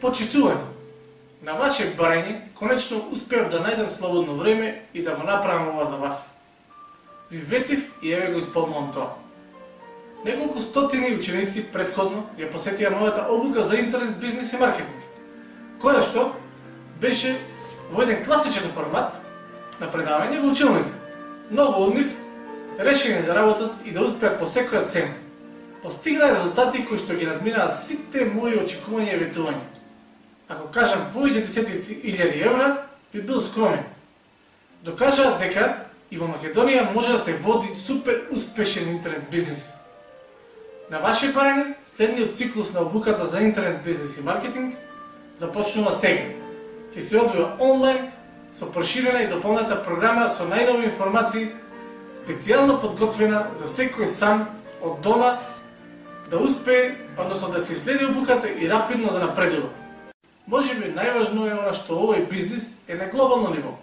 Почитувани! На ваше барање, конечно успеав да најдам слободно време и да го направам ова за вас. Ви ветив и еве го исполнувам тоа. Неколку стотини ученици претходно ја посетија мојата обука за интернет бизнес и маркетинг, која што беше во еден класичен формат на предавање во училница. Многу од нив решени да работат и да успеат по секоја цена. Постигнаа резултати кои што ги надминаа сите мои очекувања и ветувања. Ако кажам повеќе десетици илјади евра, би бил скромен. Докажаат дека и во Македонија може да се води супер успешен интернет бизнес. На ваше барање, следниот циклус на обуката за интернет бизнес и маркетинг започнува сега. Ќе се одвива онлайн со проширена и дополната програма со најнови информации, специјално подготвена за секој сам од дома да успее, односно да се следи обуката и рапидно да напредува. Можеби најважно е она што овој бизнес е на глобално ниво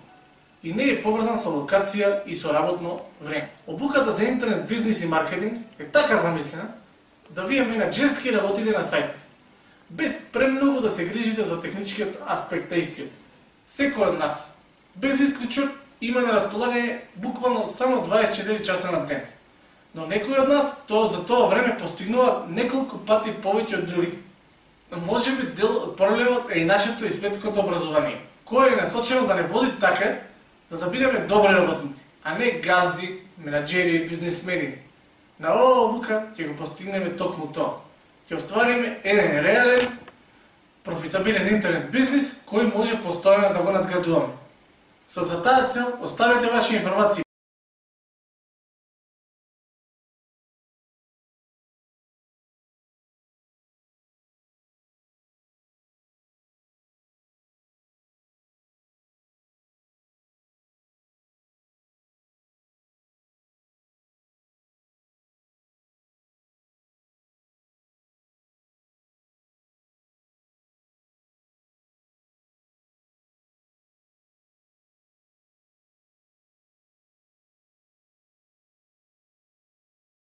и не е поврзан со локација и со работно време. Обуката за интернет бизнес и маркетинг е така замислена да вие менаџерски работите на сајтот, без премногу да се грижите за техничкиот аспект на истиот. Секој од нас, без исклучок, има на располагање буквално само 24 часа на ден. Но некои од нас за тоа време постигнуваат неколку пати повеќе од другите. Но можеби дел од проблемот е и нашето и светското образование, кое е насочено да не води така, за да бидеме добри работници, а не газди, менаџери и бизнесмени. На оваа обука ќе го постигнеме токму тоа. Ќе оствариме еден реален, профитабилен интернет бизнес кој може постојано да го надградуваме. За таа цел оставете ваши информации